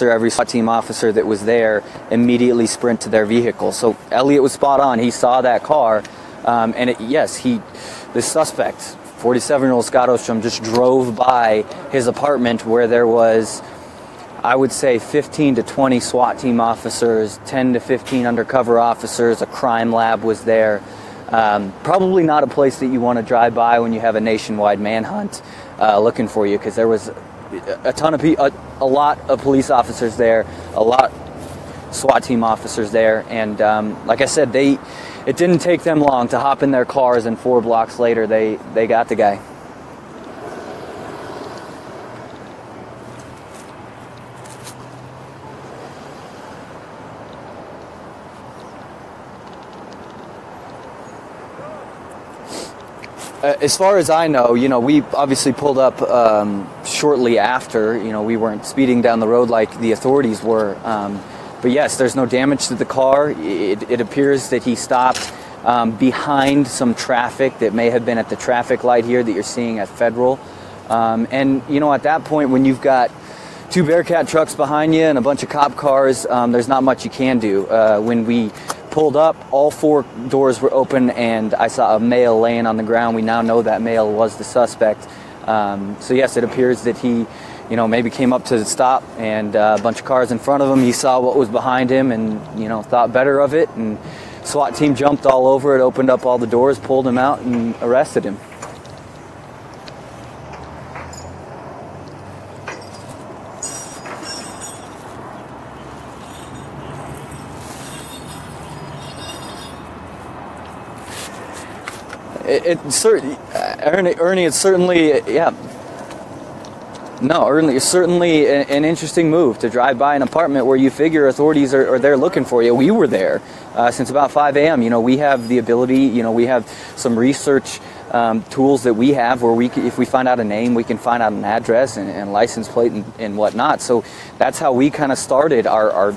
every SWAT team officer that was there immediately sprint to their vehicle. So Elliot was spot on. He saw that car, and the suspect, 47-year-old Scott Ostrom, just drove by his apartment where there was, I would say, 15 to 20 SWAT team officers, 10 to 15 undercover officers, a crime lab was there. Probably not a place that you want to drive by when you have a nationwide manhunt looking for you, because there was a lot of police officers there, a lot SWAT team officers there, and like I said, it didn't take them long to hop in their cars, and 4 blocks later they got the guy. As far as I know, we obviously pulled up shortly after. We weren't speeding down the road like the authorities were. But yes, there's no damage to the car. It appears that he stopped behind some traffic that may have been at the traffic light here that you're seeing at Federal. And, at that point, when you've got 2 Bearcat trucks behind you and a bunch of cop cars, there's not much you can do. When we pulled up, all 4 doors were open, and I saw a male laying on the ground. We now know that male was the suspect. So yes, it appears that he, maybe came up to the stop, and a bunch of cars in front of him. He saw what was behind him and, thought better of it. And SWAT team jumped all over it, opened up all the doors, pulled him out, and arrested him. Ernie, it's certainly, Ernie, it's certainly an interesting move to drive by an apartment where you figure authorities are there looking for you. We were there since about 5 a.m. We have the ability, we have some research tools that we have where if we find out a name, we can find out an address and license plate and whatnot. So that's how we kind of started our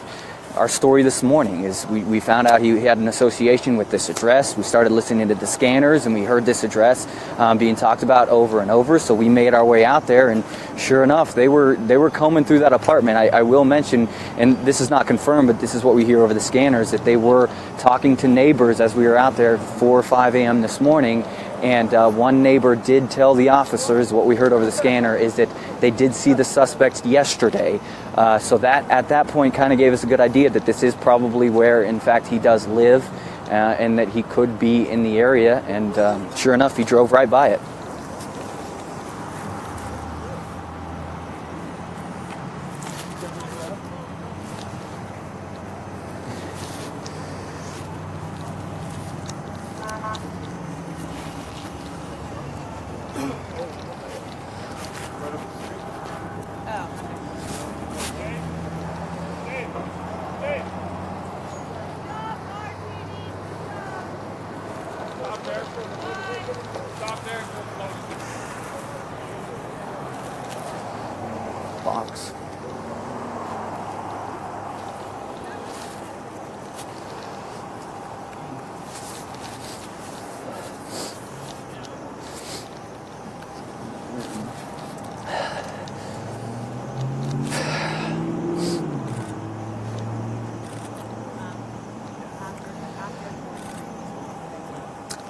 story this morning. Is we found out he had an association with this address. We started listening to the scanners, and we heard this address being talked about over and over. So we made our way out there, and sure enough, they were combing through that apartment. I will mention, and this is not confirmed, but this is what we hear over the scanners, that they were talking to neighbors as we were out there 4 or 5 a.m. this morning. And one neighbor did tell the officers, what we heard over the scanner, is that they did see the suspect yesterday. So that, at that point, kind of gave us a good idea that this is probably where, in fact, he does live, and that he could be in the area. And sure enough, he drove right by it. Box.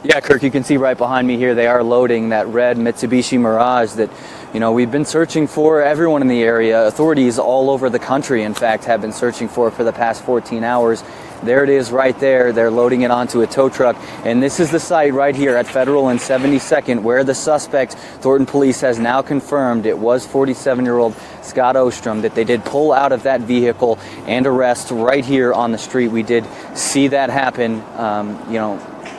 Yeah, Kirk, you can see right behind me here, they are loading that red Mitsubishi Mirage that, we've been searching for. Everyone in the area, authorities all over the country, in fact, have been searching for the past 14 hours. There it is right there. They're loading it onto a tow truck. And this is the site right here at Federal and 72nd where the suspect, Thornton Police has now confirmed it was 47-year-old Scott Ostrom, that they did pull out of that vehicle and arrest right here on the street. We did see that happen,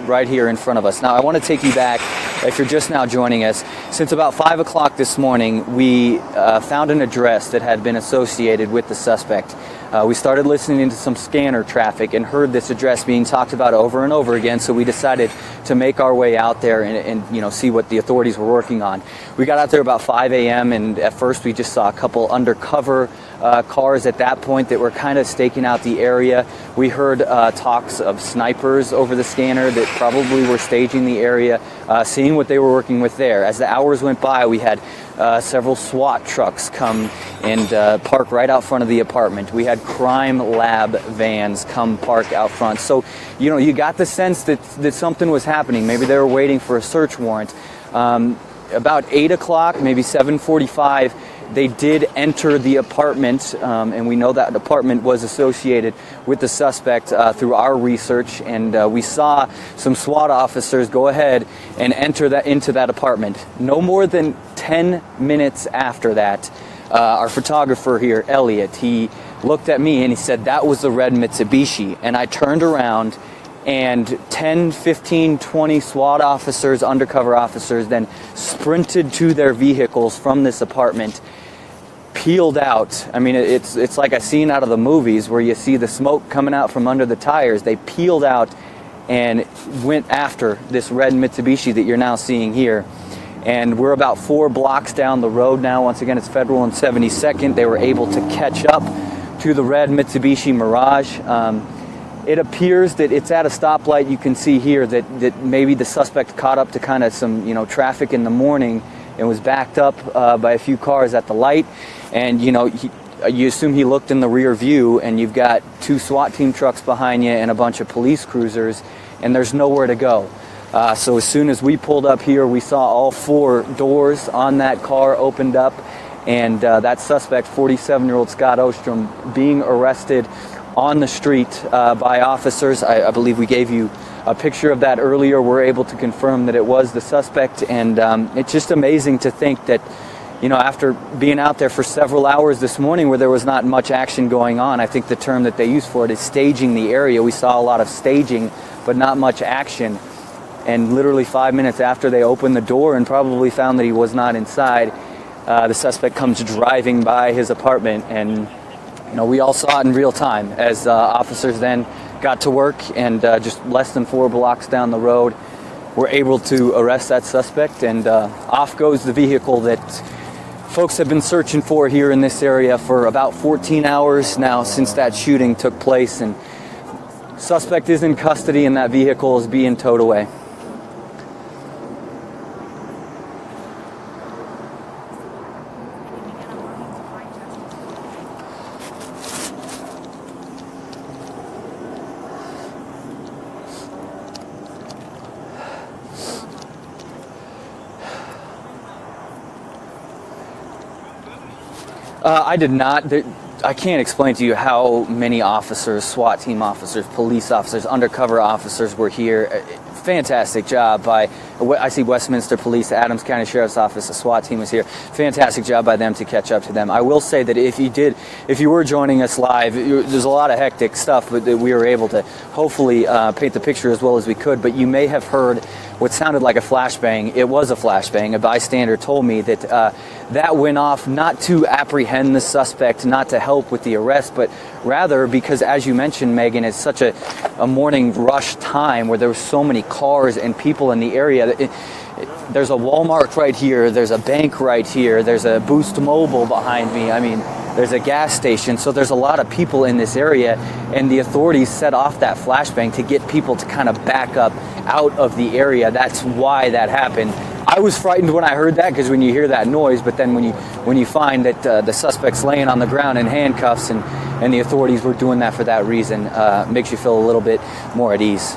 right here in front of us. Now, I want to take you back, if you're just now joining us. Since about 5 o'clock this morning, we found an address that had been associated with the suspect. We started listening to some scanner traffic and heard this address being talked about over and over again, so we decided to make our way out there and see what the authorities were working on. We got out there about 5 a.m. and at first we just saw a couple undercover cars at that point that were kind of staking out the area. We heard talks of snipers over the scanner that probably were staging the area, seeing what they were working with there. As the hours went by, we had several SWAT trucks come and park right out front of the apartment. We had crime lab vans come park out front. So, you know, you got the sense that something was happening. Maybe they were waiting for a search warrant. About 8 o'clock, maybe 7:45, they did enter the apartment, and we know that apartment was associated with the suspect through our research, and we saw some SWAT officers go ahead and enter into that apartment. No more than 10 minutes after that, our photographer here, Elliot, he looked at me and he said, "That was the red Mitsubishi." And I turned around, and 10, 15, 20 SWAT officers, undercover officers, then sprinted to their vehicles from this apartment, peeled out. I mean, it's like a scene out of the movies where you see the smoke coming out from under the tires. They peeled out and went after this red Mitsubishi that you're now seeing here. And we're about 4 blocks down the road now. Once again, it's Federal and 72nd. They were able to catch up to the red Mitsubishi Mirage. It appears that it's at a stoplight. You can see here that maybe the suspect caught up to kind of some, you know, traffic in the morning and was backed up by a few cars at the light. And, you know, you assume he looked in the rear view, and you've got 2 SWAT team trucks behind you and a bunch of police cruisers, and there's nowhere to go. So as soon as we pulled up here, we saw all 4 doors on that car opened up, and that suspect, 47-year-old Scott Ostrom, being arrested on the street by officers. I believe we gave you a picture of that earlier. We're able to confirm that it was the suspect, and it's just amazing to think that, you know, after being out there for several hours this morning where there was not much action going on, I think the term that they use for it is staging the area. We saw a lot of staging, but not much action. And literally 5 minutes after they opened the door and probably found that he was not inside, the suspect comes driving by his apartment, and you know, we all saw it in real time as officers then got to work, and just less than 4 blocks down the road, were able to arrest that suspect, and off goes the vehicle that folks have been searching for here in this area for about 14 hours now since that shooting took place, and suspect is in custody, and that vehicle is being towed away. I did not. I can't explain to you how many officers, SWAT team officers, police officers, undercover officers were here. Fantastic job by, I see Westminster Police, Adams County Sheriff's Office, the SWAT team was here. Fantastic job by them to catch up to them. I will say that if you were joining us live, there's a lot of hectic stuff, but we were able to hopefully paint the picture as well as we could. But you may have heard what sounded like a flashbang. It was a flashbang. A bystander told me that that went off not to apprehend the suspect, not to help with the arrest, but rather because, as you mentioned, Megan, it's such a morning rush time where there were so many cars and people in the area. There's a Walmart right here, there's a bank right here, there's a Boost Mobile behind me, I mean, there's a gas station, so there's a lot of people in this area, and the authorities set off that flashbang to get people to kind of back up out of the area. That's why that happened. I was frightened when I heard that, because when you hear that noise, but then when you find that the suspect's laying on the ground in handcuffs and the authorities were doing that for that reason, makes you feel a little bit more at ease.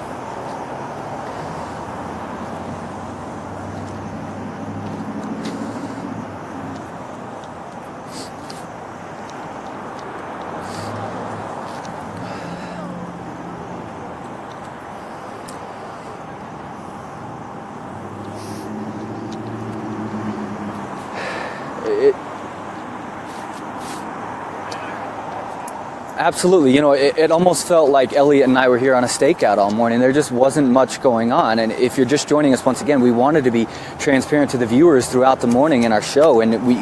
Absolutely. You know, it almost felt like Elliot and I were here on a stakeout all morning. There just wasn't much going on. And if you're just joining us once again, we wanted to be transparent to the viewers throughout the morning in our show. And we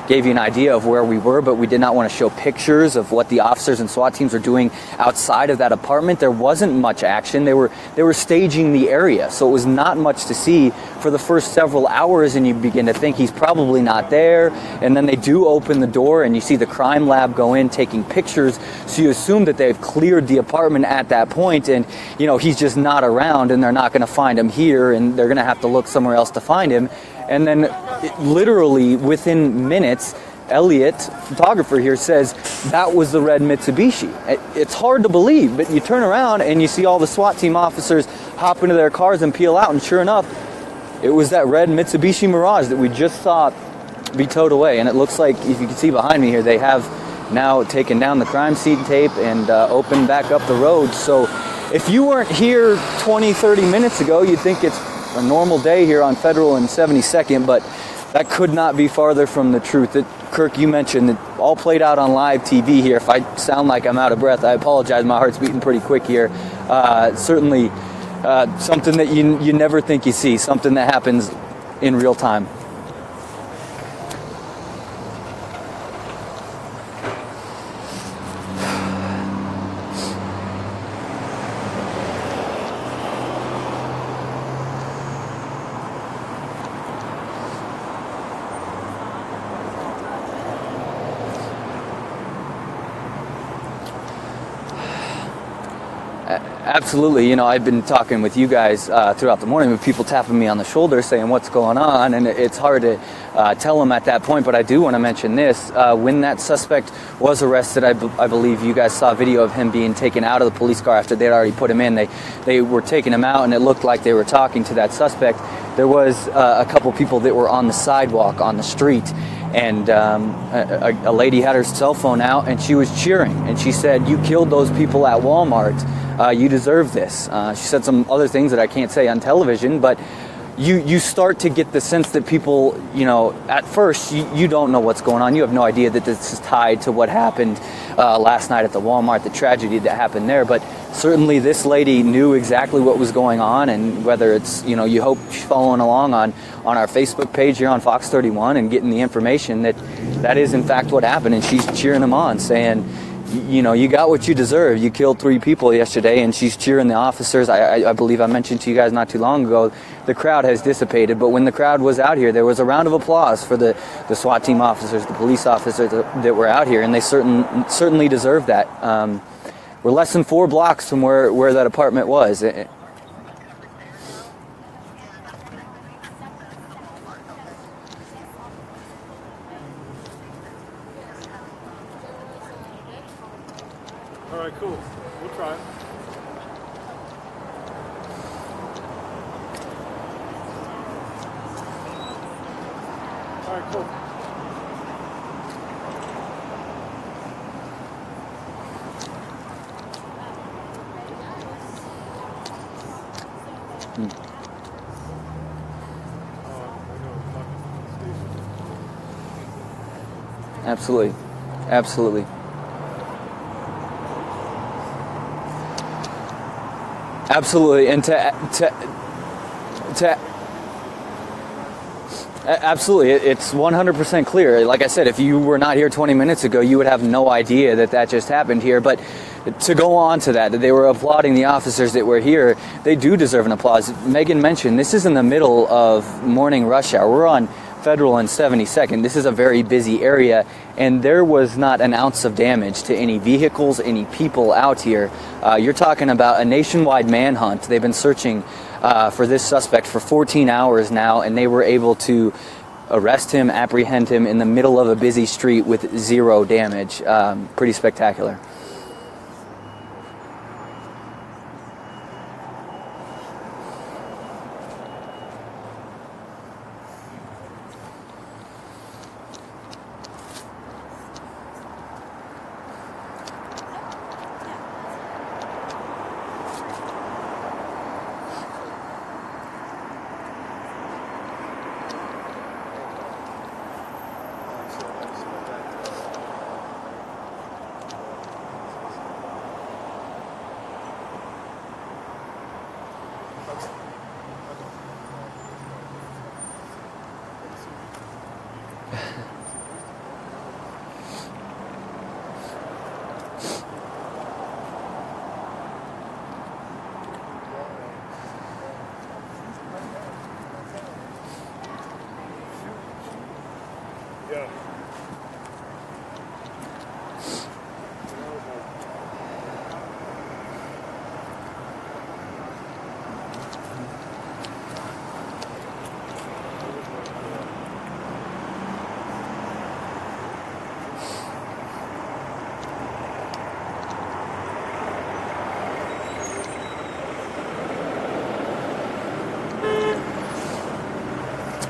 gave you an idea of where we were, but we did not want to show pictures of what the officers and SWAT teams are doing outside of that apartment. There wasn't much action. They were staging the area. So it was not much to see for the first several hours. And you begin to think he's probably not there. And then they do open the door and you see the crime lab go in taking pictures. So you assume that they've cleared the apartment at that point and, you know, he's just not around and they're not going to find him here and they're going to have to look somewhere else to find him. And then literally within minutes, Elliot, photographer here, says that was the red Mitsubishi. It's hard to believe, but you turn around and you see all the SWAT team officers hop into their cars and peel out, and sure enough, it was that red Mitsubishi Mirage that we just saw be towed away. And it looks like, if you can see behind me here, they have now taken down the crime scene tape and opened back up the road. So if you weren't here 20, 30 minutes ago, you'd think it's a normal day here on Federal and 72nd, but that could not be farther from the truth. Kirk, you mentioned it all played out on live TV here. If I sound like I'm out of breath, I apologize. My heart's beating pretty quick here. Certainly something that you never think you see, something that happens in real time. Absolutely. You know, I've been talking with you guys throughout the morning with people tapping me on the shoulder saying what's going on, and it's hard to tell them at that point, but I do want to mention this. When that suspect was arrested, I believe you guys saw a video of him being taken out of the police car after they'd already put him in. They were taking him out, and it looked like they were talking to that suspect. There was a couple people that were on the sidewalk on the street, and a lady had her cell phone out, and she was cheering, and she said, "You killed those people at Walmart. You deserve this." She said some other things that I can't say on television, but you start to get the sense that people, you know, at first you don't know what's going on. You have no idea that this is tied to what happened last night at the Walmart, the tragedy that happened there. But certainly this lady knew exactly what was going on, and whether it's, you know, you hope she's following along on our Facebook page here on Fox 31 and getting the information that is in fact what happened, and she's cheering them on, saying, you know, you got what you deserve. You killed 3 people yesterday, and she's cheering the officers. I believe I mentioned to you guys not too long ago, the crowd has dissipated, but when the crowd was out here, there was a round of applause for the SWAT team officers, the police officers that were out here, and they certainly deserve that. We're less than 4 blocks from where that apartment was. All right, cool. We'll try it. All right, cool. Absolutely. Absolutely. Absolutely, and absolutely, it's 100% clear. Like I said, if you were not here 20 minutes ago, you would have no idea that just happened here. But to go on to that they were applauding the officers that were here, they do deserve an applause. Megan mentioned this is in the middle of morning rush hour. We're on Federal and 72nd. This is a very busy area, and there was not an ounce of damage to any vehicles, any people out here. You're talking about a nationwide manhunt. They've been searching for this suspect for 14 hours now, and they were able to arrest him, apprehend him in the middle of a busy street with 0 damage. Pretty spectacular.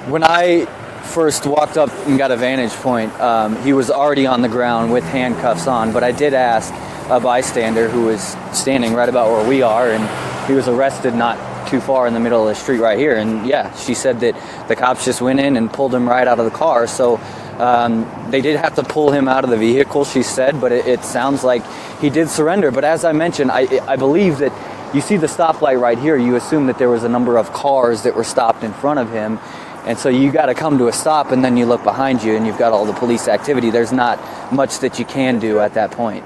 When I first walked up and got a vantage point, he was already on the ground with handcuffs on, but I did ask a bystander who was standing right about where we are, and he was arrested not too far in the middle of the street right here. And yeah, she said that the cops just went in and pulled him right out of the car. So they did have to pull him out of the vehicle, she said, but it sounds like he did surrender. But as I mentioned, I believe that you see the stoplight right here. You assume that there was a number of cars that were stopped in front of him. And so you got to come to a stop, and then you look behind you and you've got all the police activity. There's not much that you can do at that point.